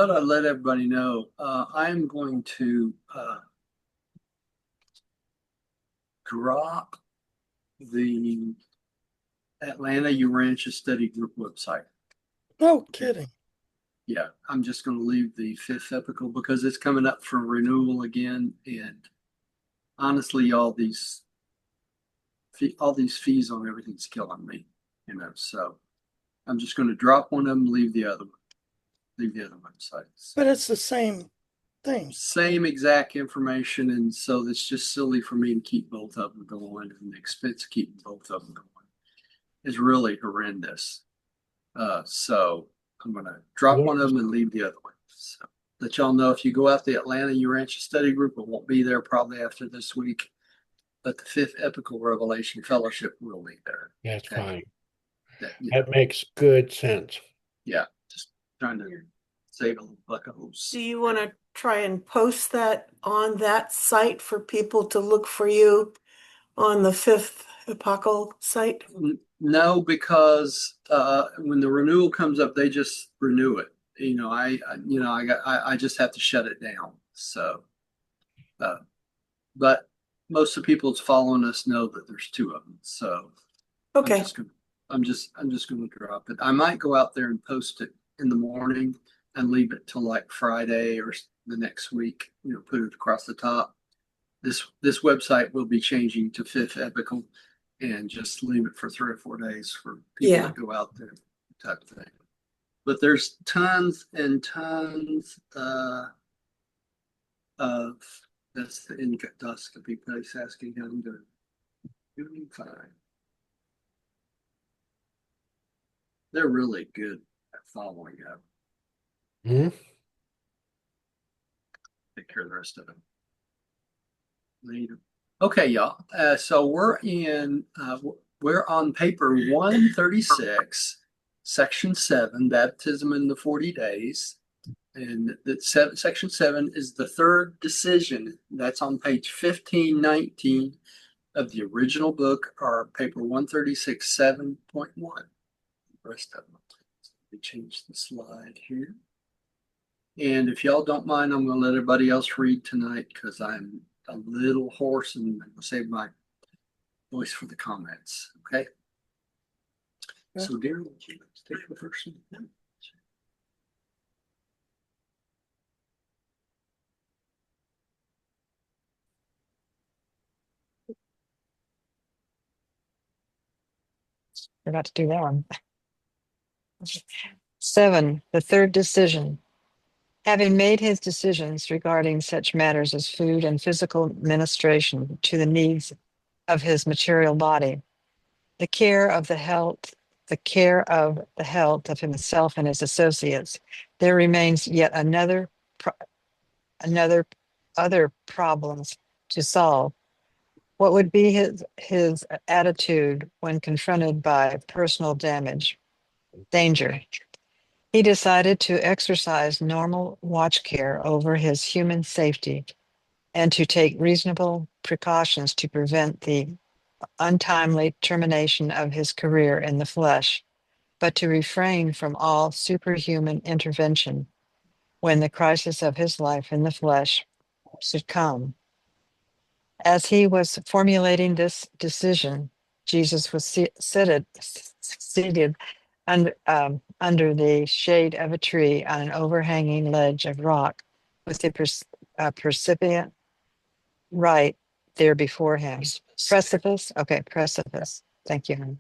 thought I'd let everybody know. I'm going to drop the Atlanta Urantia Study Group website. No kidding. Yeah, I'm just going to leave the fifth epical because it's coming up for renewal again. And honestly, all these fees on everything's killing me, So I'm just going to drop one of them, leave the other websites. But it's the same thing. Same exact information, and so it's just silly for me to keep both of them going, and the expense of keeping both of them going is really horrendous. So I'm going to drop one of them and leave the other one. So let y'all know if you go out the Atlanta Urantia Study Group, it won't be there probably after this week, but the Fifth Epical Revelation Fellowship will be there. That's fine. That makes good sense. Yeah, just trying to save a little buck of hose. Do you want to try and post that on that site for people to look for you on the Fifth Epochal site? No, because when the renewal comes up, they just renew it. I just have to shut it down. So, but most of the people that's following us know that there's two of them. So, okay, I'm just going to drop it. I might go out there and post it in the morning and leave it till like Friday or the next week. Put it across the top. This website will be changing to Fifth Epical, and just leave it for 3 or 4 days for people to go out there, type of thing. But there's tons and tons of that's the endoscopy place asking how I'm doing fine. They're really good at following up. Take care of the rest of it later. Okay, y'all. So we're on paper 136, section 7, baptism in the 40 days. And section 7 is the third decision. That's on page 1519 of the original book, or paper 136, 7.1. The rest of them. Let me change the slide here. And if y'all don't mind, I'm going to let everybody else read tonight because I'm a little hoarse and I'm going to save my voice for the comments. Okay. So, Darren, would you take the first one? Forgot to do that one. 7, the third decision. Having made his decisions regarding such matters as food and physical ministration to the needs of his material body, the care of the health of himself and his associates, there remains yet other problems to solve. What would be his attitude when confronted by personal danger? He decided to exercise normal watch care over his human safety and to take reasonable precautions to prevent the untimely termination of his career in the flesh, but to refrain from all superhuman intervention when the crisis of his life in the flesh should come. As he was formulating this decision, Jesus was seated under the shade of a tree on an overhanging ledge of rock with the precipitant right there before him. Precipice? Okay, precipice. Thank you.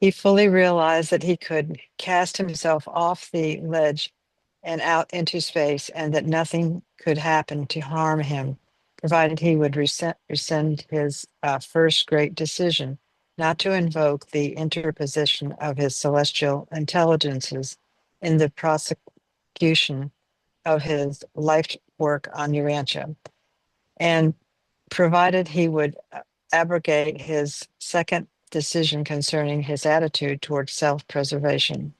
He fully realized that he could cast himself off the ledge and out into space, and that nothing could happen to harm him, provided he would rescind his first great decision not to invoke the interposition of his celestial intelligences in the prosecution of his life work on Urantia, and provided he would abrogate his second decision concerning his attitude towards self-preservation.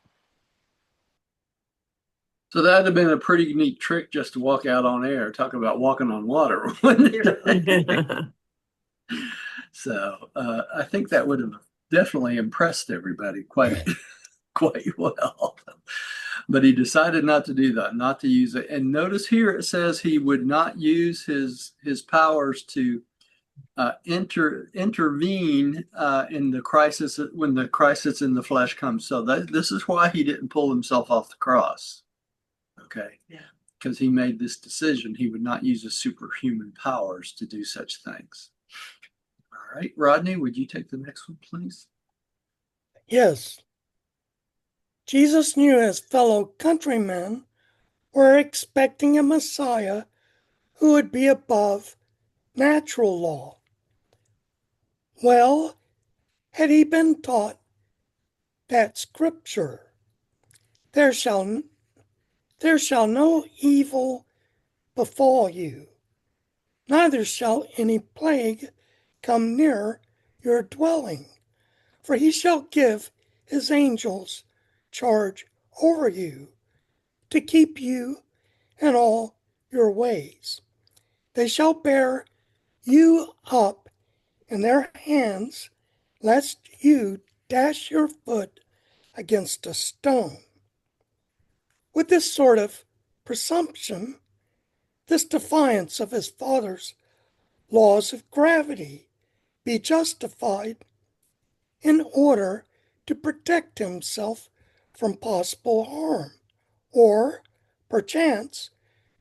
So that'd have been a pretty neat trick just to walk out on air, talk about walking on water, wouldn't it? So I think that would have definitely impressed everybody quite well. But he decided not to do that, not to use it. And notice here it says he would not use his powers to intervene in the crisis when the crisis in the flesh comes. So this is why he didn't pull himself off the cross. Okay. Yeah. Because he made this decision. He would not use his superhuman powers to do such things. All right, Rodney, would you take the next one, please? Yes. Jesus knew his fellow countrymen were expecting a Messiah who would be above natural law. Well, had he been taught that scripture, there shall no evil befall you, neither shall any plague come near your dwelling, for he shall give his angels charge over you to keep you in all your ways. They shall bear you up in their hands, lest you dash your foot against a stone. With this sort of presumption, this defiance of his father's laws of gravity, be justified in order to protect himself from possible harm, or, perchance,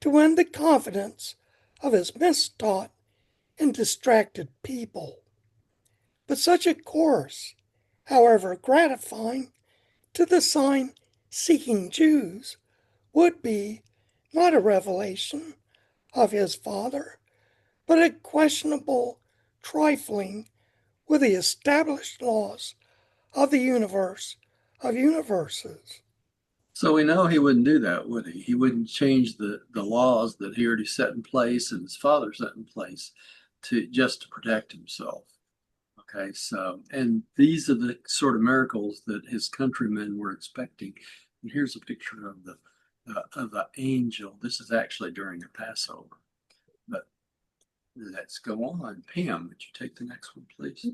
to win the confidence of his mistaught and distracted people. But such a course, however gratifying to the sign-seeking Jews, would be not a revelation of his Father, but a questionable trifling with the established laws of the universe of universes. So we know he wouldn't do that, would he? He wouldn't change the laws that he already set in place and his father set in place to protect himself. Okay, so and these are the sort of miracles that his countrymen were expecting. And here's a picture of the angel. This is actually during the Passover. But let's go on. Pam, would you take the next one, please?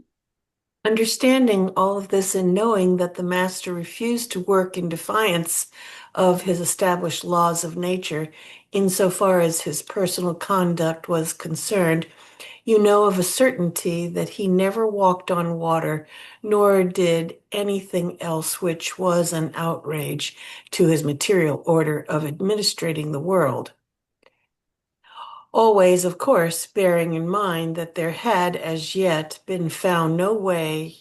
Understanding all of this and knowing that the master refused to work in defiance of his established laws of nature, insofar as his personal conduct was concerned, you know of a certainty that he never walked on water, nor did anything else which was an outrage to his material order of administrating the world. Always, of course, bearing in mind that there had as yet been found no way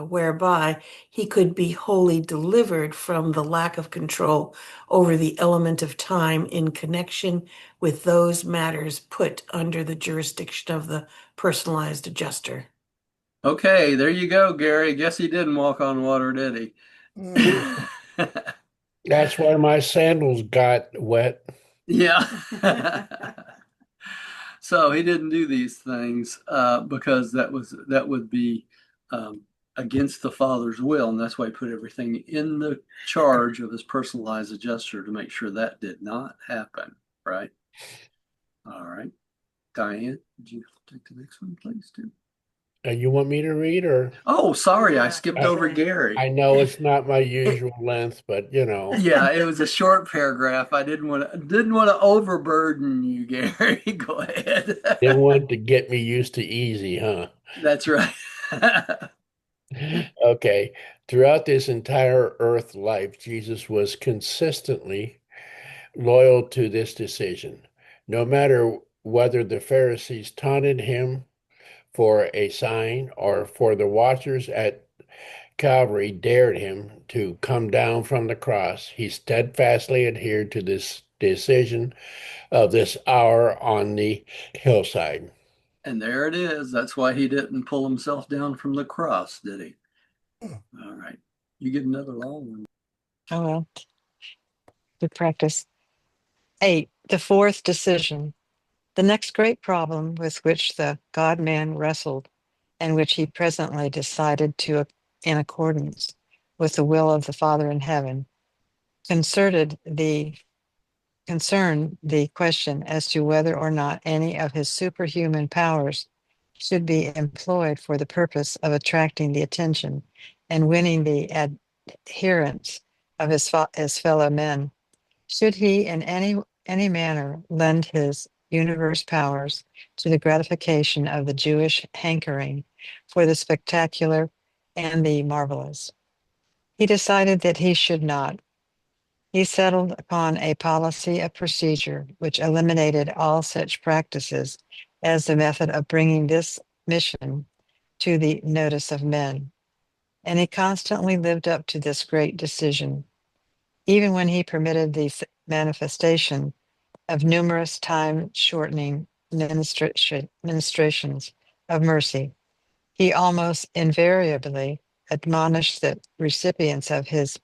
whereby he could be wholly delivered from the lack of control over the element of time in connection with those matters put under the jurisdiction of the personalized adjuster. Okay, there you go, Gary. Guess he didn't walk on water, did he? That's why my sandals got wet. Yeah. So he didn't do these things because that would be against the Father's will, and that's why he put everything in the charge of his personalized adjuster to make sure that did not happen. Right. All right. Diane, would you take the next one, please, too? You want me to read or? Oh, sorry, I Yeah. skipped over Gary. I know it's not my usual length, but you know. Yeah, it was a short paragraph. I didn't want to overburden you, Gary. Go ahead. They want to get me used to easy, huh? That's right. Okay. Throughout this entire earth life, Jesus was consistently loyal to this decision. No matter whether the Pharisees taunted him for a sign or for the watchers at Calvary dared him to come down from the cross, he steadfastly adhered to this decision of this hour on the hillside. And there it is. That's why he didn't pull himself down from the cross, did he? All right. You get another long one. Oh, well, good practice. 8, the fourth decision. The next great problem with which the God-man wrestled, and which he presently decided to in accordance with the will of the Father in heaven, concerned the question as to whether or not any of his superhuman powers should be employed for the purpose of attracting the attention and winning the adherence of his fellow men? Should he in any manner lend his universe powers to the gratification of the Jewish hankering for the spectacular and the marvelous? He decided that he should not. He settled upon a policy of procedure which eliminated all such practices as the method of bringing this mission to the notice of men. And he constantly lived up to this great decision, even when he permitted the manifestation of numerous time-shortening ministrations of mercy. He almost invariably admonished the recipients of his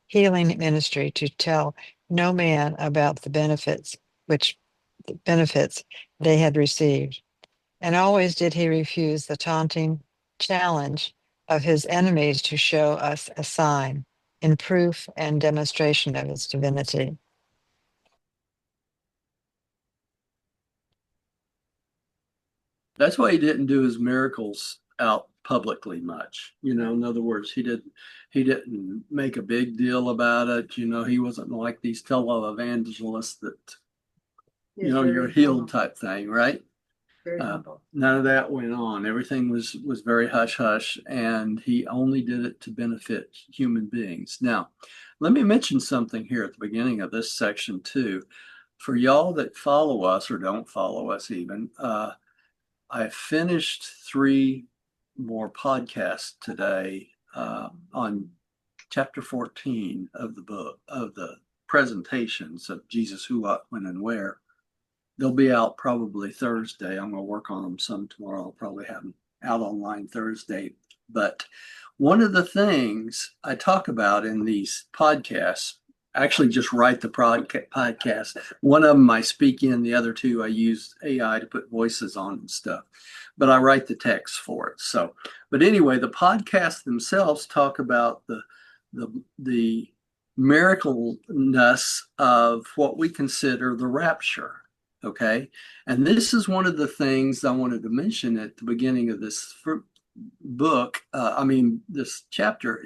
healing ministry to tell no man about the benefits they had received. And always did he refuse the taunting challenge of his enemies to show us a sign in proof and demonstration of his divinity. That's why he didn't do his miracles out publicly much. In other words, he didn't make a big deal about it. He wasn't like these televangelists that you're healed type thing, right? None of that went on. Everything was very hush hush, and he only did it to benefit human beings. Now, let me mention something here at the beginning of this section too. For y'all that follow us or don't follow us even, I finished 3 more podcasts today on chapter 14 of the book, of the presentations of Jesus, who, what, when, and where. They'll be out probably Thursday. I'm going to work on them some tomorrow. I'll probably have them out online Thursday. But one of the things I talk about in these podcasts, I actually just write the podcast. One of them I speak in, the other 2 I use AI to put voices on and stuff. But I write the text for it. So, but anyway, the podcasts themselves talk about the miracleness of what we consider the rapture. Okay. And this is one of the things I wanted to mention at the beginning of this book. This chapter,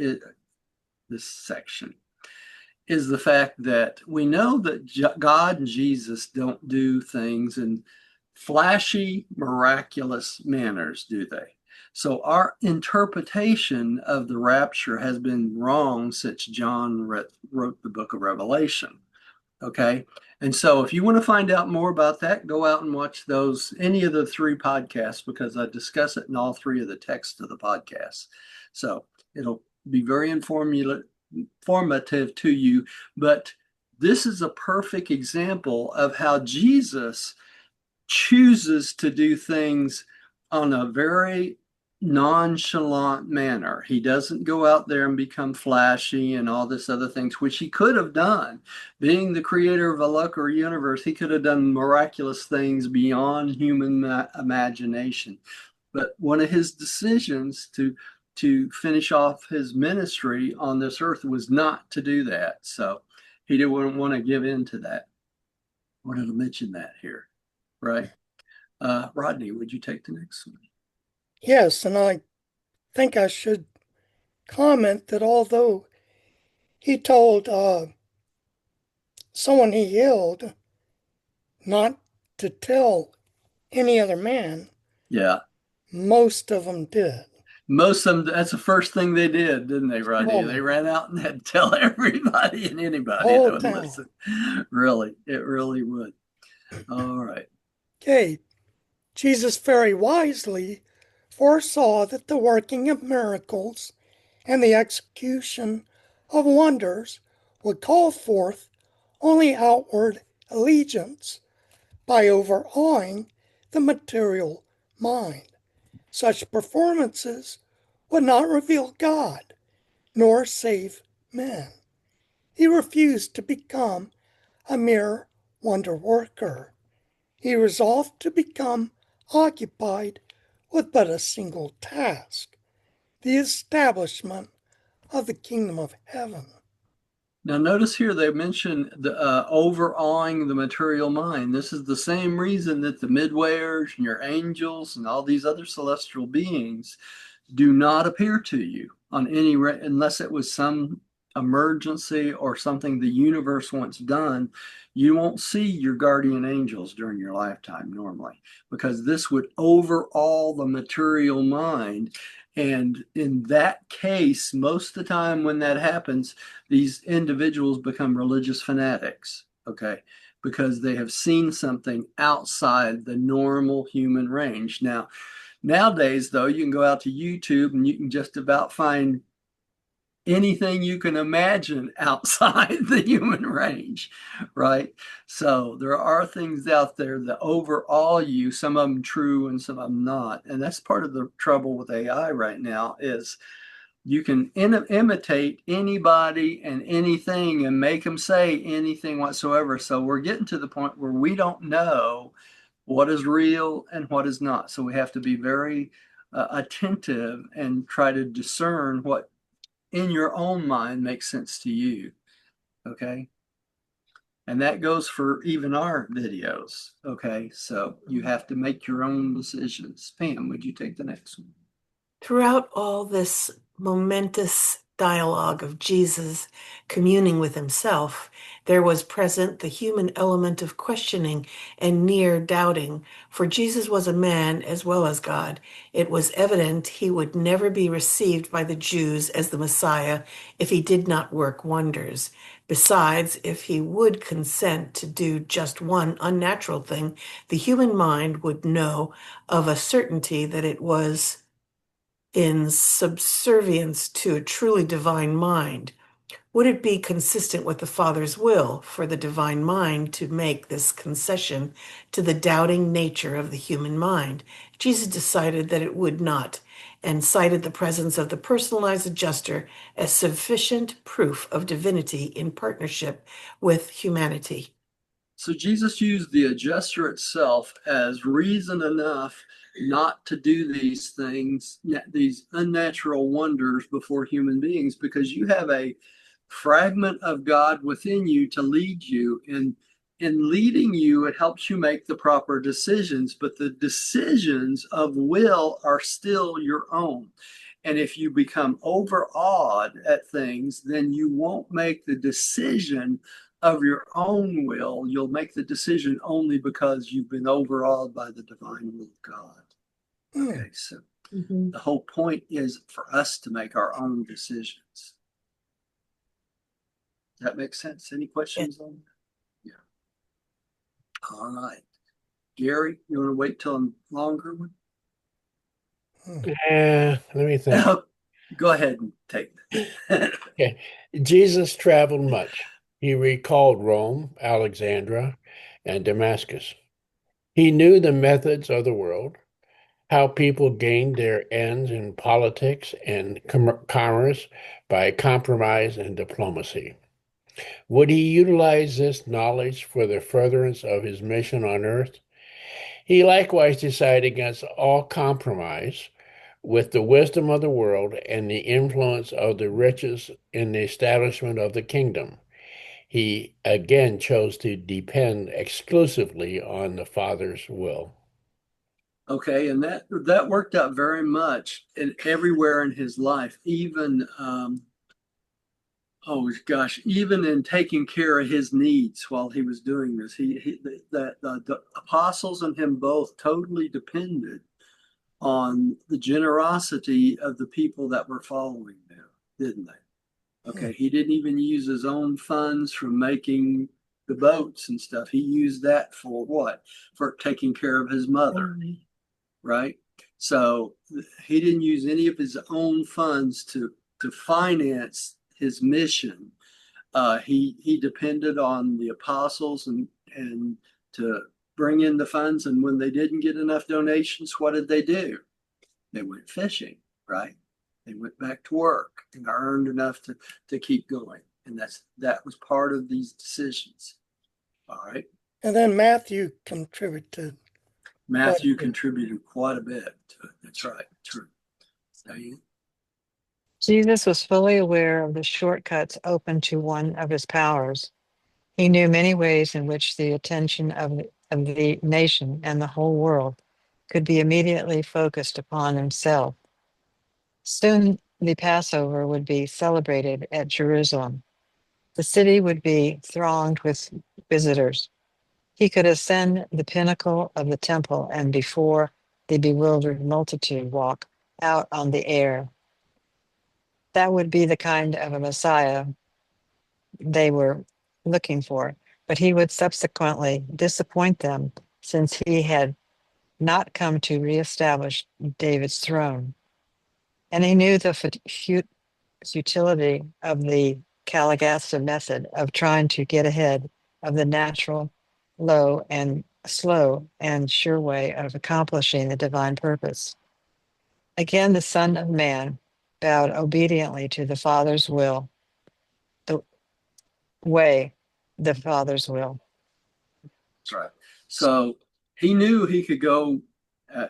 this section, is the fact that we know that God and Jesus don't do things in flashy, miraculous manners, do they? So our interpretation of the rapture has been wrong since John wrote the book of Revelation. Okay. And so if you want to find out more about that, go out and watch any of the 3 podcasts, because I discuss it in all 3 of the texts of the podcasts. So it'll be very informative to you. But this is a perfect example of how Jesus chooses to do things on a very nonchalant manner. He doesn't go out there and become flashy and all this other things, which he could have done. Being the creator of a local universe, he could have done miraculous things beyond human imagination. But one of his decisions to finish off his ministry on this earth was not to do that. So he didn't want to give in to that. I wanted to mention that here, right? Rodney, would you take the next one? Yes, and I think I should comment that although he told someone he healed not to tell any other man, Yeah. most of them did. Most of them, that's the first thing they did, didn't they, Rodney? Oh. They ran out and had to tell everybody and anybody Whole that would town. listen. Really, it really would. All right. Okay, Jesus very wisely foresaw that the working of miracles and the execution of wonders would call forth only outward allegiance by overawing the material mind. Such performances would not reveal God nor save men. He refused to become a mere wonder worker. He resolved to become occupied with but a single task, the establishment of the kingdom of heaven. Now, notice here they mention the overawing the material mind. This is the same reason that the midwayers and your angels and all these other celestial beings do not appear to you on unless it was some emergency or something the universe wants done, you won't see your guardian angels during your lifetime normally, because this would overawe the material mind. And in that case, most of the time when that happens, these individuals become religious fanatics, okay, because they have seen something outside the normal human range. Now, nowadays, though, you can go out to YouTube and you can just about find anything you can imagine outside the human range, right? So there are things out there that overawe you, some of them true and some of them not. And that's part of the trouble with AI right now is you can imitate anybody and anything and make them say anything whatsoever. So we're getting to the point where we don't know what is real and what is not. So we have to be very attentive and try to discern what in your own mind makes sense to you. Okay. And that goes for even our videos. Okay. So you have to make your own decisions. Pam, would you take the next one? Throughout all this momentous dialogue of Jesus communing with himself, there was present the human element of questioning and near doubting, for Jesus was a man as well as God. It was evident he would never be received by the Jews as the Messiah if he did not work wonders. Besides, if he would consent to do just one unnatural thing, the human mind would know of a certainty that it was in subservience to a truly divine mind. Would it be consistent with the Father's will for the divine mind to make this concession to the doubting nature of the human mind? Jesus decided that it would not, and cited the presence of the personalized adjuster as sufficient proof of divinity in partnership with humanity. So Jesus used the adjuster itself as reason enough not to do these things, these unnatural wonders before human beings, because you have a fragment of God within you to lead you. And in leading you, it helps you make the proper decisions, but the decisions of will are still your own. And if you become overawed at things, then you won't make the decision of your own will. You'll make the decision only because you've been overawed by the divine will of God. Okay, so the whole point is for us to make our own decisions. Does that make sense? Any questions on that? Yeah. All right. Gary, you want to wait till a longer one? Let me think. Go ahead and take it. Okay. Jesus traveled much. He recalled Rome, Alexandria, and Damascus. He knew the methods of the world, how people gained their ends in politics and commerce by compromise and diplomacy. Would he utilize this knowledge for the furtherance of his mission on earth? He likewise decided against all compromise with the wisdom of the world and the influence of the riches in the establishment of the kingdom. He again chose to depend exclusively on the Father's will. Okay, and that worked out very much in everywhere in his life, even oh gosh, even in taking care of his needs while he was doing this. The apostles and him both totally depended on the generosity of the people that were following them, didn't they? Okay, he didn't even use his own funds from making the boats and stuff. He used that for what? For taking care of his mother, right? So he didn't use any of his own funds to finance his mission. He depended on the apostles and to bring in the funds. And when they didn't get enough donations, what did they do? They went fishing, right? They went back to work and earned enough to keep going. And that was part of these decisions. All right. And then Matthew contributed. Matthew contributed quite a bit to it. That's right. True. Jesus was fully aware of the shortcuts open to one of his powers. He knew many ways in which the attention of the nation and the whole world could be immediately focused upon himself. Soon the Passover would be celebrated at Jerusalem. The city would be thronged with visitors. He could ascend the pinnacle of the temple and before the bewildered multitude walk out on the air. That would be the kind of a Messiah they were looking for, but he would subsequently disappoint them since he had not come to reestablish David's throne. And he knew the futility of the Calagasta method of trying to get ahead of the natural, slow and sure way of accomplishing the divine purpose. Again, the Son of Man bowed obediently to the Father's will, the way, the Father's will. That's right. So he knew he could go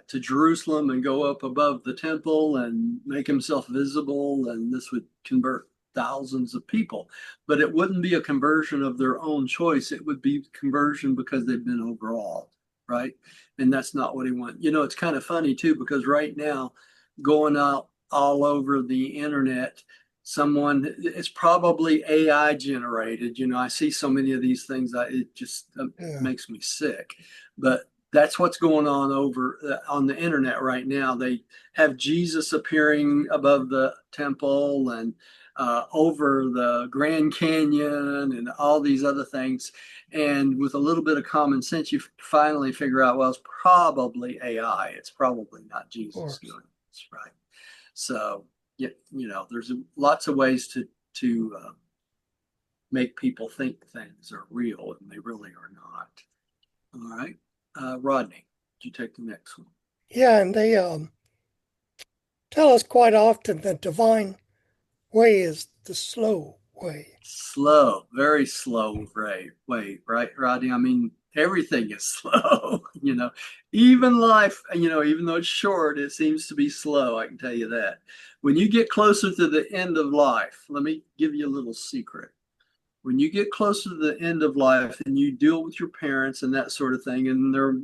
to Jerusalem and go up above the temple and make himself visible, and this would convert thousands of people. But it wouldn't be a conversion of their own choice. It would be conversion because they've been overawed, right? And that's not what he wanted. You know, it's kind of funny too, because right now, going out all over the internet, someone, it's probably AI generated. You know, I see so many of these things that it just makes me sick. But that's what's going on over on the internet right now. They have Jesus appearing above the temple and over the Grand Canyon and all these other things. And with a little bit of common sense, you finally figure out, well, it's probably AI. It's probably not Jesus doing this, right? So, you know, there's lots of ways to make people think things are real and they really are not. All right. Rodney, would you take the next one? Yeah, and they tell us quite often the divine way is the slow way. Slow, very slow way, right, Rodney? I mean, everything is slow, you know, even life, you know, even though it's short, it seems to be slow. I can tell you that. When you get closer to the end of life, let me give you a little secret. When you get closer to the end of life and you deal with your parents and that sort of thing, and they're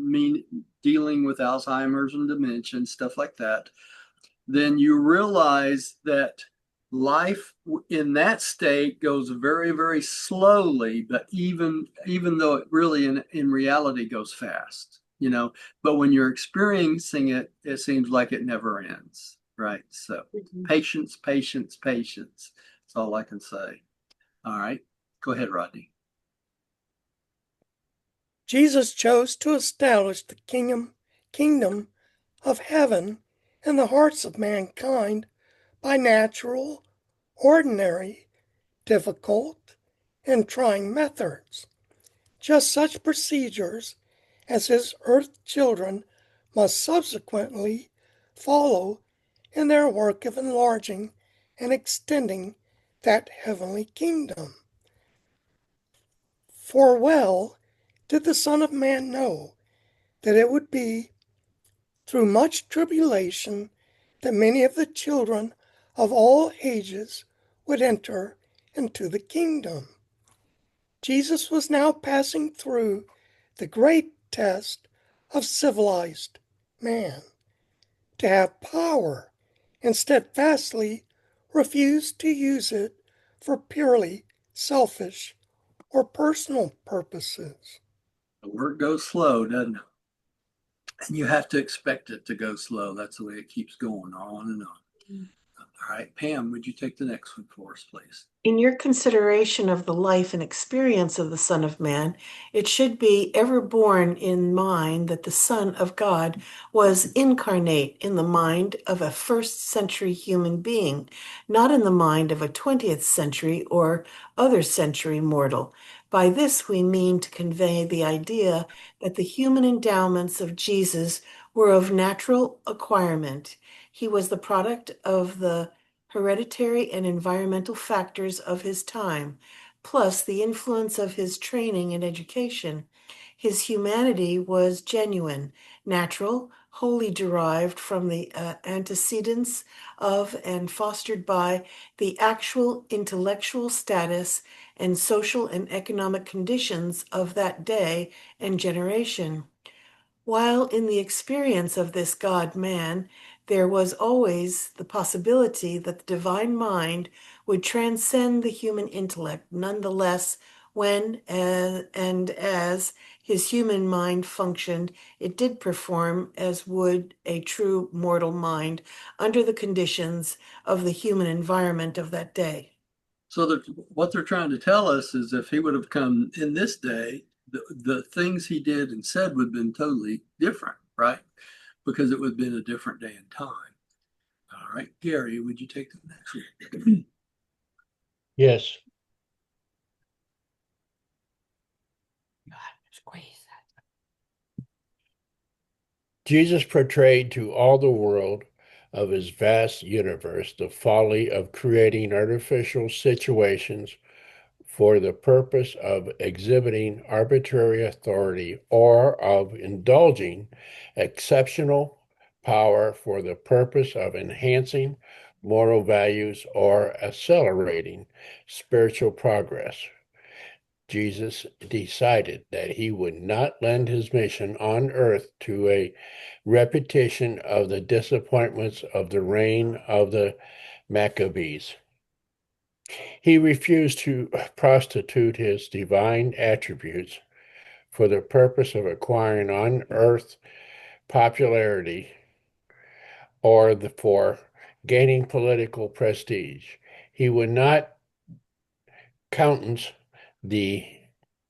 dealing with Alzheimer's and dementia and stuff like that, then you realize that life in that state goes very, very slowly, but even though it really in reality goes fast, you know, but when you're experiencing it, it seems like it never ends, right? So patience, patience, patience. That's all I can say. All right, go ahead, Rodney. Jesus chose to establish the kingdom of heaven in the hearts of mankind by natural, ordinary, difficult, and trying methods. Just such procedures as his earth children must subsequently follow in their work of enlarging and extending that heavenly kingdom. For well did the Son of Man know that it would be through much tribulation that many of the children of all ages would enter into the kingdom. Jesus was now passing through the great test of civilized man. To have power and steadfastly refuse to use it for purely selfish or personal purposes. The work goes slow, doesn't it? And you have to expect it to go slow. That's the way it keeps going on and on. All right, Pam, would you take the next one for us, please? In your consideration of the life and experience of the Son of Man, it should be ever borne in mind that the Son of God was incarnate in the mind of a first century human being, not in the mind of a 20th century or other century mortal. By this, we mean to convey the idea that the human endowments of Jesus were of natural acquirement. He was the product of the hereditary and environmental factors of his time, plus the influence of his training and education. His humanity was genuine, natural, wholly derived from the antecedents of and fostered by the actual intellectual status and social and economic conditions of that day and generation. While in the experience of this God man, there was always the possibility that the divine mind would transcend the human intellect. Nonetheless, when and as his human mind functioned, it did perform as would a true mortal mind under the conditions of the human environment of that day. So what they're trying to tell us is if he would have come in this day, the things he did and said would have been totally different, right? Because it would have been a different day and time. All right, Gary, would you take the next one? Yes. Jesus portrayed to all the world of his vast universe the folly of creating artificial situations for the purpose of exhibiting arbitrary authority or of indulging exceptional power for the purpose of enhancing moral values or accelerating spiritual progress. Jesus decided that he would not lend his mission on earth to a repetition of the disappointments of the reign of the Maccabees. He refused to prostitute his divine attributes for the purpose of acquiring on earth popularity or for gaining political prestige. He would not countenance the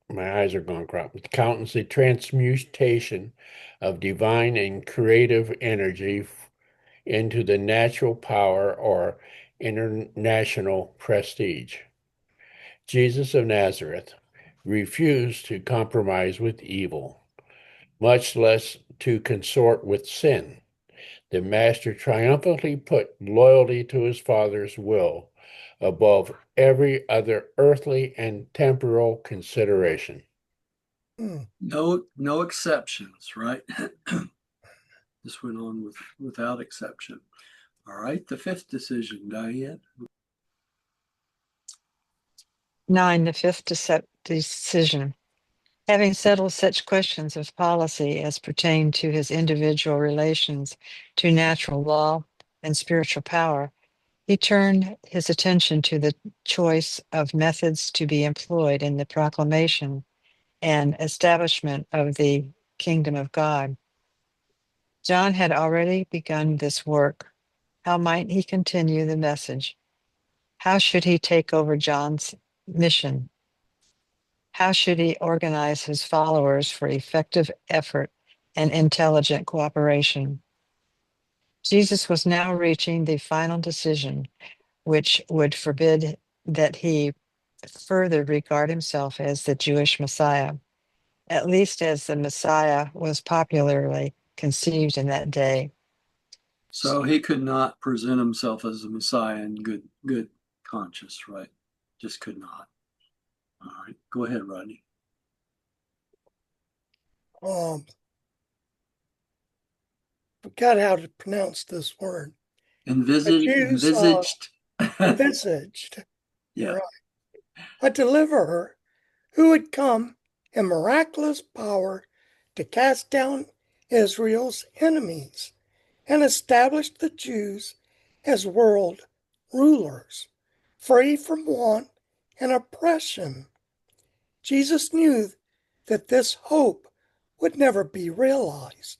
my eyes are going crop. Countenance the transmutation of divine and creative energy into the natural power or international prestige. Jesus of Nazareth refused to compromise with evil, much less to consort with sin. The Master triumphantly put loyalty to his Father's will above every other earthly and temporal consideration. No exceptions, right? This went on without exception. All right, the fifth decision, Diane. 9. The fifth decision. Having settled such questions of policy as pertain to his individual relations to natural law and spiritual power, he turned his attention to the choice of methods to be employed in the proclamation and establishment of the kingdom of God. John had already begun this work. How might he continue the message? How should he take over John's mission? How should he organize his followers for effective effort and intelligent cooperation? Jesus was now reaching the final decision, which would forbid that he further regard himself as the Jewish Messiah, at least as the Messiah was popularly conceived in that day. So he could not present himself as a Messiah in good conscience, right? Just could not. All right, go ahead, Rodney. Forgot how to pronounce this word. Envisaged. Envisaged. Yeah. Right. A deliverer who would come in miraculous power to cast down Israel's enemies and establish the Jews as world rulers, free from want and oppression. Jesus knew that this hope would never be realized.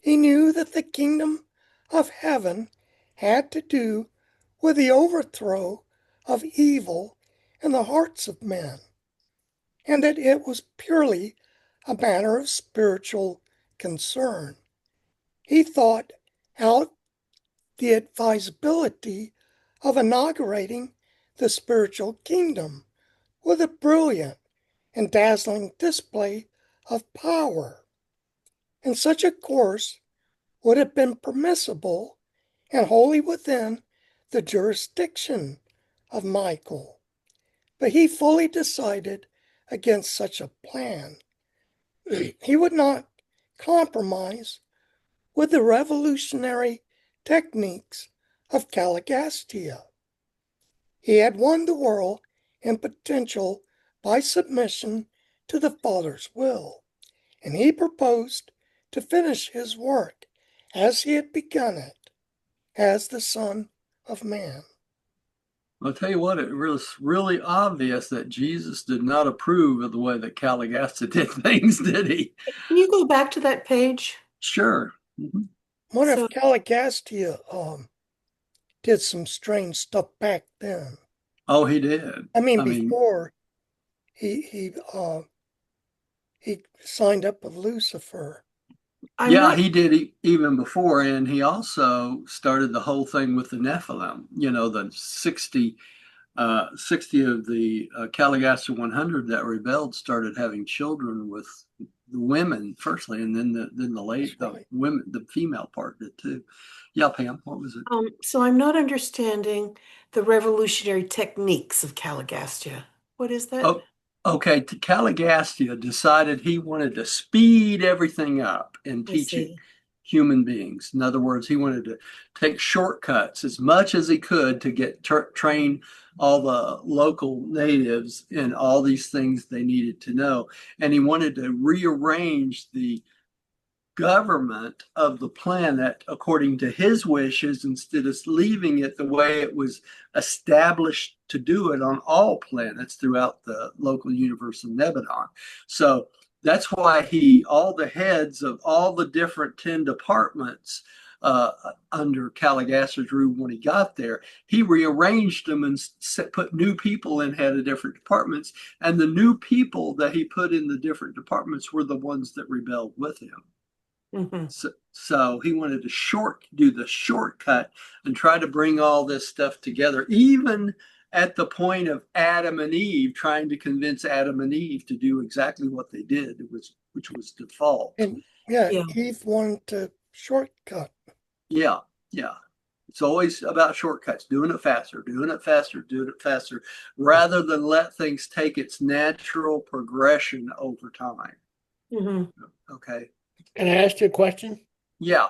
He knew that the kingdom of heaven had to do with the overthrow of evil in the hearts of men, and that it was purely a matter of spiritual concern. He thought out the advisability of inaugurating the spiritual kingdom with a brilliant and dazzling display of power. And such a course would have been permissible and wholly within the jurisdiction of Michael. But he fully decided against such a plan. He would not compromise with the revolutionary techniques of Caligastia. He had won the world in potential by submission to the Father's will, and he proposed to finish his work as he had begun it. as the Son of Man. I'll tell you what, it was really obvious that Jesus did not approve of the way that Caligasta did things, did he? Can you go back to that page? Sure. What if So, Caligastia did some strange stuff back then? Oh, he did. I mean, I mean, before he signed up with Lucifer. I'm yeah, not, he did even before, and he also started the whole thing with the Nephilim. You know, the 60 of the Caligasta 100 that rebelled started having children with the women firstly, and then That's the right. women, the female part did too. Yeah, Pam, what was it? so I'm not understanding the revolutionary techniques of Caligastia. What is that? Oh, okay. Caligastia decided he wanted to speed everything up and I teach it see. human beings. In other words, he wanted to take shortcuts as much as he could to get train all the local natives in all these things they needed to know. And he wanted to rearrange the government of the planet according to his wishes instead of leaving it the way it was established to do it on all planets throughout the local universe of Nebadon. So that's why all the heads of all the different 10 departments under Caligas's rule when he got there, he rearranged them and put new people in head of different departments. And the new people that he put in the different departments were the ones that rebelled with him. Hmm. So he wanted to do the shortcut and try to bring all this stuff together, even at the point of Adam and Eve, trying to convince Adam and Eve to do exactly what they did, which was default. And yeah, Yeah. Eve wanted to shortcut. Yeah, yeah. It's always about shortcuts, doing it faster, doing it faster, doing it faster, rather than let things take its natural progression over time. Hmm. Okay. Can I ask you a question? Yeah.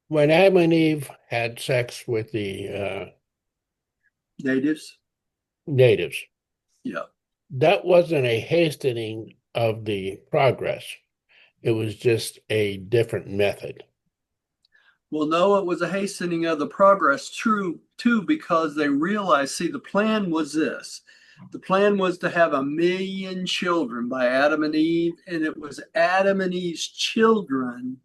When Adam and Eve had sex with the Natives. natives, Yeah. that wasn't a hastening of the progress. It was just a different method. Well, no, it was a hastening of the progress, true, too, because they realized, see, the plan was this. The plan was to have 1 million children by Adam and Eve, and it was Adam and Eve's children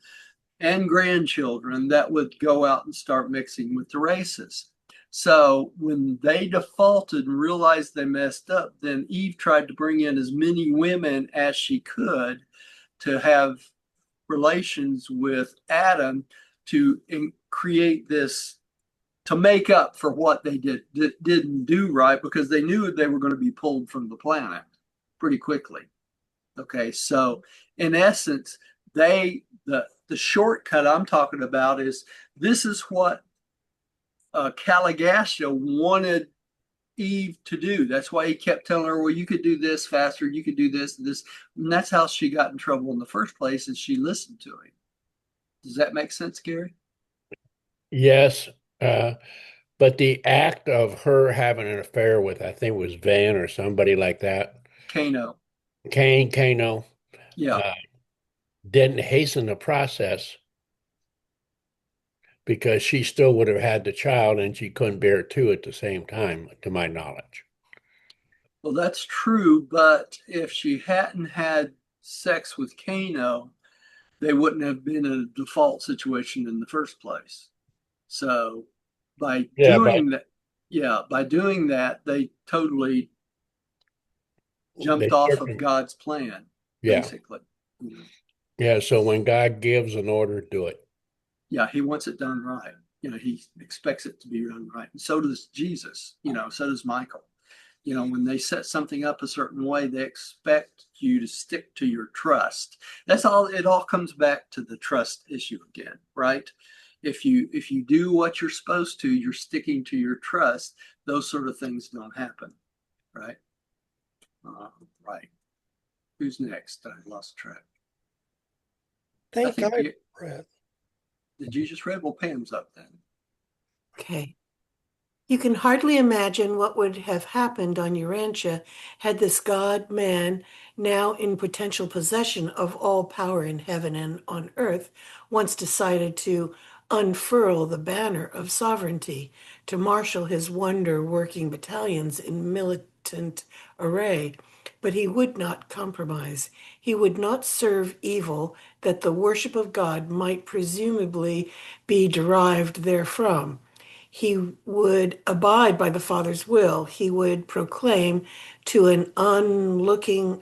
and grandchildren that would go out and start mixing with the races. So when they defaulted and realized they messed up, then Eve tried to bring in as many women as she could to have relations with Adam to create this to make up for what they didn't do right because they knew they were going to be pulled from the planet pretty quickly. Okay, so in essence, the shortcut I'm talking about is this is what Caligastia wanted Eve to do. That's why he kept telling her, well, you could do this faster, you could do this and this. And that's how she got in trouble in the first place, is she listened to him. Does that make sense, Gary? Yes, uh, but the act of her having an affair with, I think it was Van or somebody like that, Kano. Kano, Yeah. uh, didn't hasten the process because she still would have had the child and she couldn't bear two at the same time, to my knowledge. Well, that's true, but if she hadn't had sex with Kano, they wouldn't have been in a default situation in the first place. So by Yeah, but doing that, yeah, by doing that, they totally jumped they off of circum God's plan, yeah. basically. Yeah, so when God gives an order, do it. Yeah, he wants it done right. He expects it to be done right. And so does Jesus, so does Michael. When they set something up a certain way, they expect you to stick to your trust. That's all. It all comes back to the trust issue again, right? If you do what you're supposed to, you're sticking to your trust. Those sort of things don't happen, right? Right. Who's next? I lost track. I Think think I read. did you just read? Well, Pam's up then. Okay. You can hardly imagine what would have happened on Urantia had this God man, now in potential possession of all power in heaven and on earth, once decided to unfurl the banner of sovereignty, to marshal his wonder-working battalions in militant array. But he would not compromise. He would not serve evil, that the worship of God might presumably be derived therefrom. He would abide by the Father's will. He would proclaim to an onlooking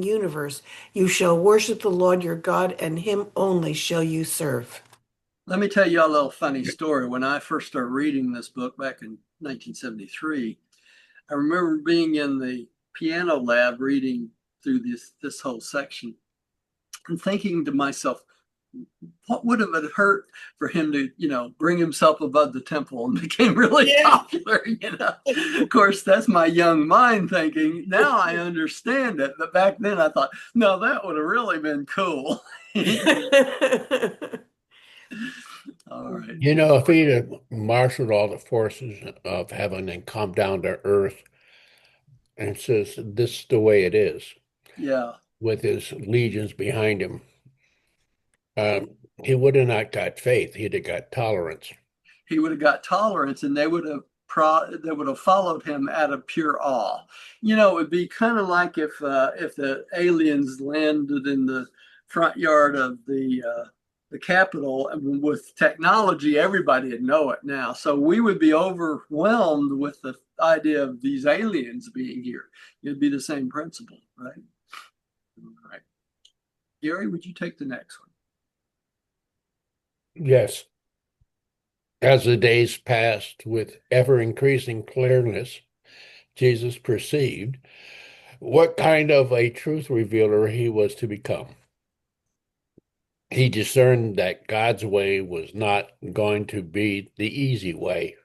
universe, "You shall worship the Lord your God, and him only shall you serve." Let me tell you a little funny story. When I first started reading this book back in 1973, I remember being in the piano lab reading through this whole section and thinking to myself, what would have it hurt for him to, bring himself above the temple and became really popular. Of course, that's my young mind thinking. Now I understand it, but back then I thought, no, that would have really been cool. All right. If he'd have marshaled all the forces of heaven and come down to earth and says, this is the way it is, Yeah. with his legions behind him, he would have not got faith. He'd have got tolerance. He would have got tolerance, and they would have followed him out of pure awe. It would be kind of like if the aliens landed in the front yard of the Capitol, and with technology, everybody would know it now. So we would be overwhelmed with the idea of these aliens being here. It'd be the same principle, right? All right. Gary, would you take the next one? Yes. As the days passed with ever increasing clearness, Jesus perceived what kind of a truth revealer he was to become. He discerned that God's way was not going to be the easy way.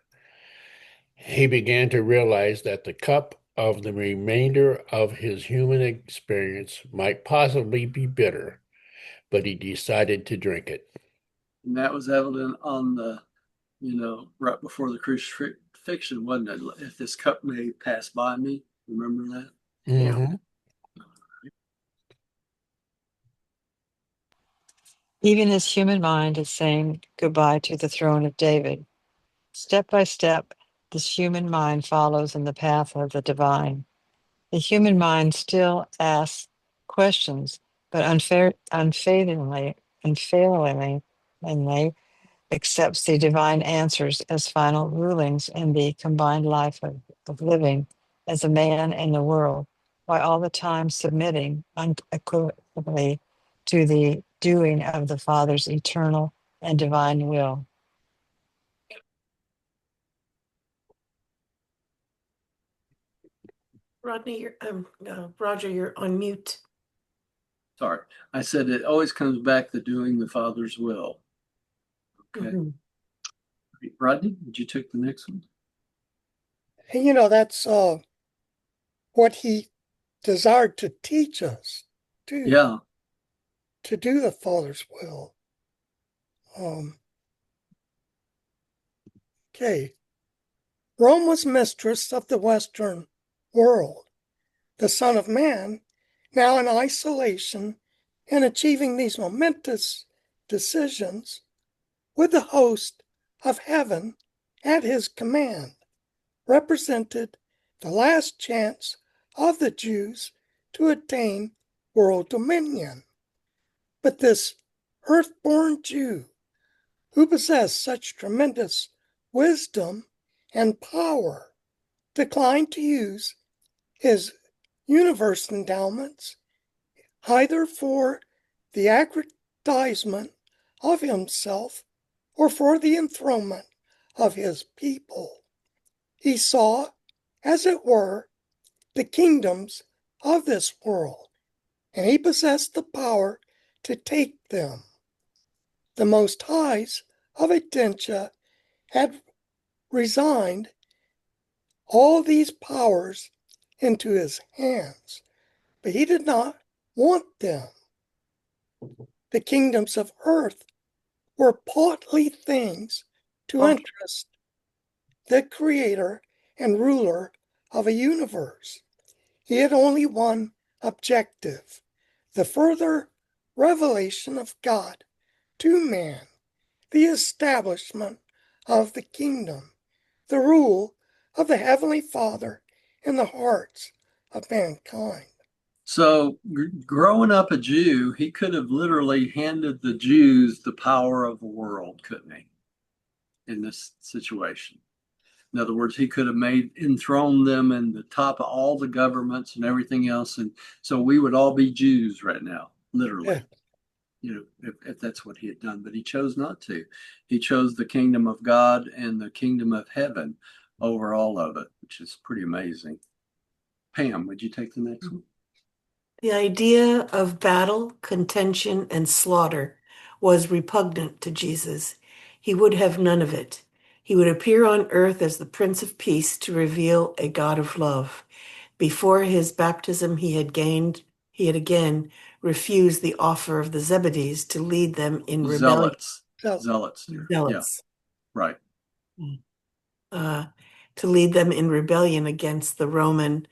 He began to realize that the cup of the remainder of his human experience might possibly be bitter, but he decided to drink it. And that was evident on the, right before the crucifixion, wasn't it? If this cup may pass by me, remember that? Mm-hmm. Even his human mind is saying goodbye to the throne of David. Step by step, this human mind follows in the path of the divine. The human mind still asks questions, but unfailingly accepts the divine answers as final rulings in the combined life of living as a man in the world, while all the time submitting unequivocally to the doing of the Father's eternal and divine will. Roger, you're on mute. Sorry. I said it always comes back to doing the Father's will. Okay. Mm-hmm. Rodney, would you take the next one? And that's what he desired to teach us too. Yeah. To do the Father's will. Okay. Rome was mistress of the Western world. The Son of Man, now in isolation and achieving these momentous decisions with the host of heaven at his command, represented the last chance of the Jews to attain world dominion. But this earth-born Jew, who possessed such tremendous wisdom and power, declined to use his universe endowments either for the aggrandizement of himself or for the enthronement of his people. He saw, as it were, the kingdoms of this world, and he possessed the power to take them. The Most Highs of Atentia had resigned all these powers into his hands, but he did not want them. The kingdoms of earth were paltry things to interest the creator and ruler of a universe. He had only one objective: the further revelation of God to man the establishment of the kingdom, the rule of the Heavenly Father in the hearts of mankind. So, growing up a Jew, he could have literally handed the Jews the power of the world, couldn't he, in this situation? In other words, he could have enthroned them in the top of all the governments and everything else. And so we would all be Jews right now, literally, if that's what he had done. But he chose not to. He chose the kingdom of God and the kingdom of heaven over all of it, which is pretty amazing. Pam, would you take the next one? The idea of battle, contention, and slaughter was repugnant to Jesus. He would have none of it. He would appear on earth as the Prince of Peace to reveal a God of love. Before his baptism, he had again refused the offer of the Zebedees to lead them in rebellion. Zealots. Yeah, right. To lead them in rebellion against the Roman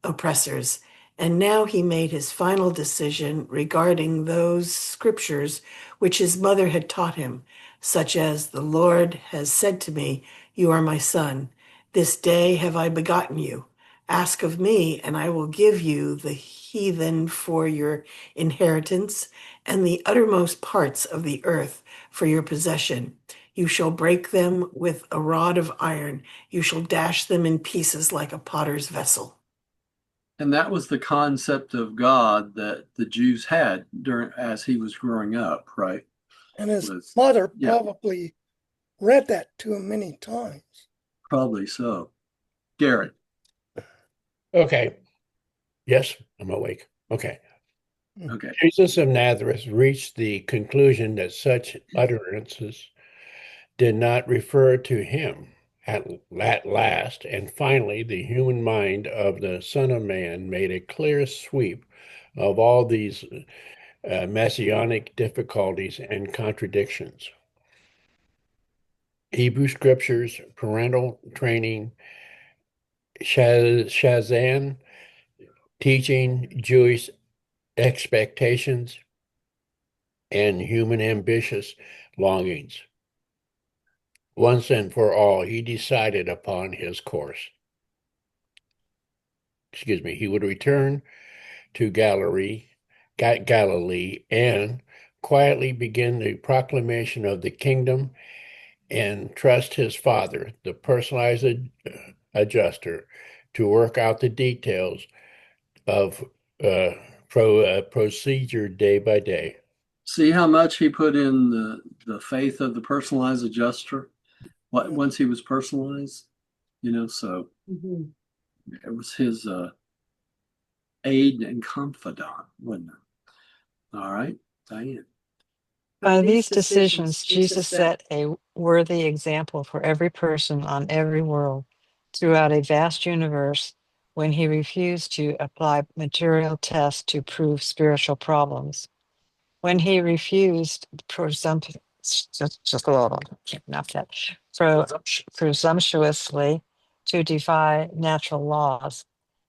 oppressors. And now he made his final decision regarding those scriptures which his mother had taught him, such as, "The Lord has said to me, You are my son. This day have I begotten you. Ask of me, and I will give you the heathen for your inheritance, and the uttermost parts of the earth for your possession. You shall break them with a rod of iron. You shall dash them in pieces like a potter's vessel." And that was the concept of God that the Jews had as he was growing up, right? And his mother probably read that to him many times. Probably so. Garrett. Okay. Yes, I'm awake. Okay. Okay. Jesus of Nazareth reached the conclusion that such utterances did not refer to him at last, and finally, the human mind of the Son of Man made a clear sweep of all these messianic difficulties and contradictions. Hebrew scriptures, parental training, Shazan, teaching, Jewish expectations, and human ambitious longings. Once and for all, he decided upon his course. He would return to Galilee and quietly begin the proclamation of the kingdom and trust his Father, the personalized adjuster, to work out the details of procedure day by day. See how much he put in the faith of the personalized adjuster once he was personalized, so it was his aid and confidant, wasn't it? All right, Diane. By these decisions, Jesus set a worthy example for every person on every world throughout a vast universe when he refused to apply material tests to prove spiritual problems. When he refused presumptuously to defy natural laws,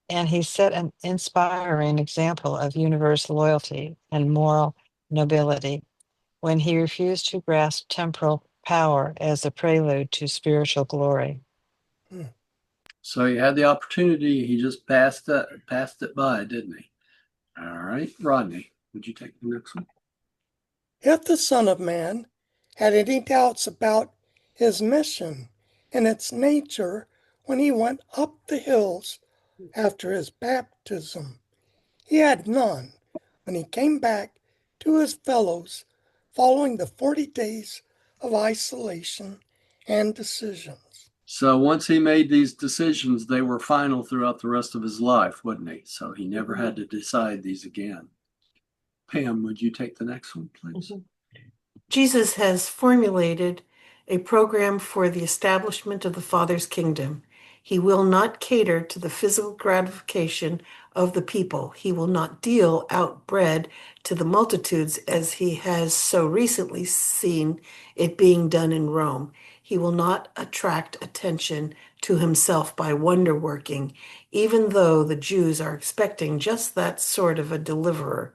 and he set an inspiring example of universal loyalty and moral nobility when he refused to grasp temporal power as a prelude to spiritual glory. So he had the opportunity, he just passed it by, didn't he? All right, Rodney, would you take the next one? If the Son of Man had any doubts about his mission and its nature when he went up the hills after his baptism, he had none when he came back to his fellows following the 40 days of isolation and decisions. So once he made these decisions, they were final throughout the rest of his life, wouldn't he? So he never had to decide these again. Pam, would you take the next one, please? Jesus has formulated a program for the establishment of the Father's kingdom. He will not cater to the physical gratification of the people. He will not deal out bread to the multitudes as he has so recently seen it being done in Rome. He will not attract attention to himself by wonder working, even though the Jews are expecting just that sort of a deliverer.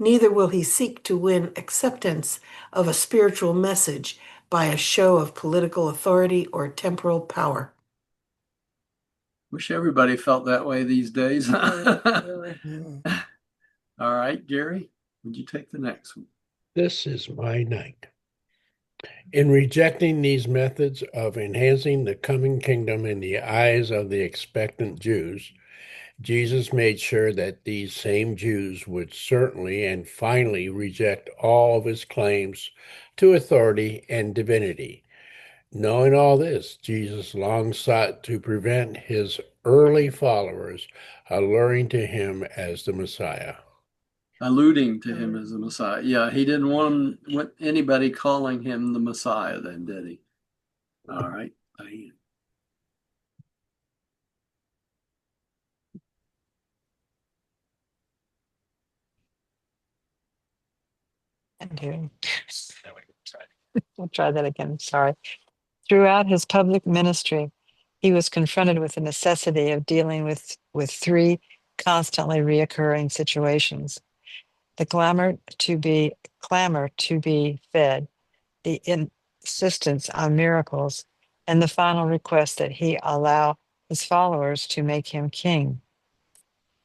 neither will he seek to win acceptance of a spiritual message by a show of political authority or temporal power. Wish everybody felt that way these days. Mm. All right, Gary, would you take the next one? This is my night. In rejecting these methods of enhancing the coming kingdom in the eyes of the expectant Jews, Jesus made sure that these same Jews would certainly and finally reject all of his claims to authority and divinity. Knowing all this, Jesus long sought to prevent his early followers alluring to him as the Messiah. Alluding to him as the Messiah. Yeah, he didn't want anybody calling him the Messiah then, did he? All right, Diane. And we'll try that again. Sorry. Throughout his public ministry, he was confronted with the necessity of dealing with three constantly reoccurring situations: the clamor to be fed, the insistence on miracles, and the final request that he allow his followers to make him king.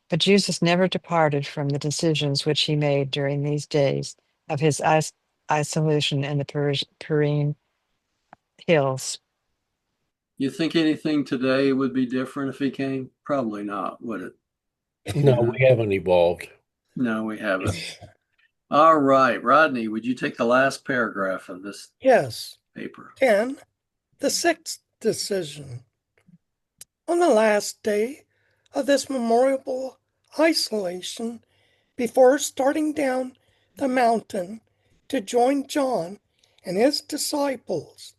But Jesus never departed from the decisions which he made during these days of his isolation in the Pyrenean hills. You think anything today would be different if he came? Probably not, would it? No, we haven't evolved. No, we haven't. All right, Rodney, would you take the last paragraph of this Yes. paper? 10. The sixth decision. On the last day of this memorable isolation, before starting down the mountain to join John and his disciples,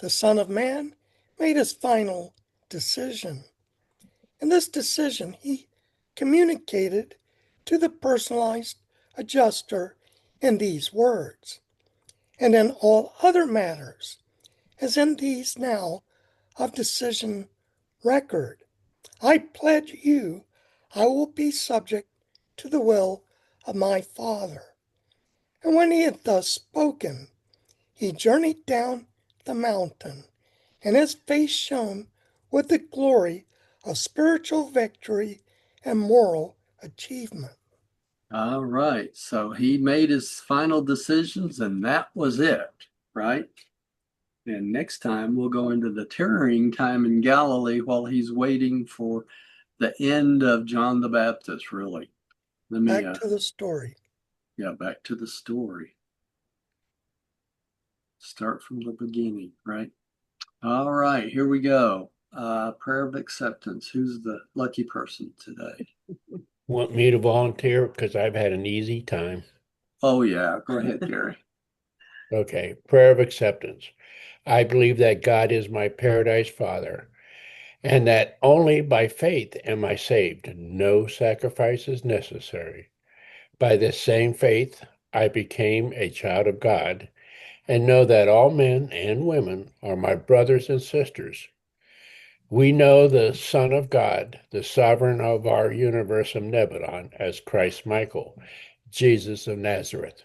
the Son of Man made his final decision. In this decision, he communicated to the personalized adjuster in these words: and in all other matters, as in these now of decision record, I pledge you I will be subject to the will of my Father. And when he had thus spoken, he journeyed down the mountain, and his face shone with the glory of spiritual victory and moral achievement. All right, so he made his final decisions, and that was it, right? And next time we'll go into the tarrying time in Galilee while he's waiting for the end of John the Baptist, really. Let me, Back to the story. yeah, back to the story. Start from the beginning, right? All right, here we go. Prayer of acceptance. Who's the lucky person today? Want me to volunteer? Because I've had an easy time. Oh, yeah, go ahead, Gary. Okay, prayer of acceptance. I believe that God is my paradise Father, and that only by faith am I saved. No sacrifice is necessary. By this same faith, I became a child of God, and know that all men and women are my brothers and sisters. We know the Son of God, the sovereign of our universe omnipotent, as Christ Michael, Jesus of Nazareth.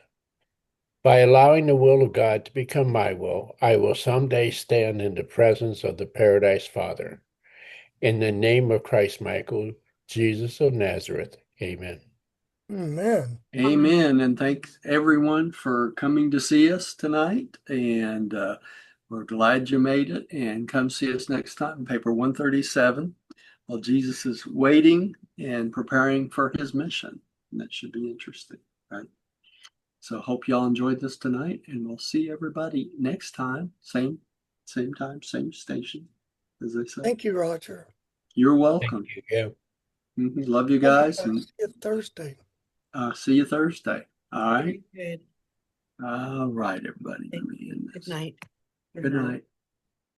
By allowing the will of God to become my will, I will someday stand in the presence of the Paradise Father. In the name of Christ Michael, Jesus of Nazareth, amen. Amen. Amen. And thanks everyone for coming to see us tonight. And we're glad you made it. And come see us next time, paper 137, while Jesus is waiting and preparing for his mission. And that should be interesting, right? So hope y'all enjoyed this tonight, and we'll see everybody next time. Same time, same station, as they say. Thank you, Roger. You're Thank welcome. you. Yeah. Love you Love you guys, and See you Thursday. see you Thursday. All right. Good. All right, everybody. Good night. Good night.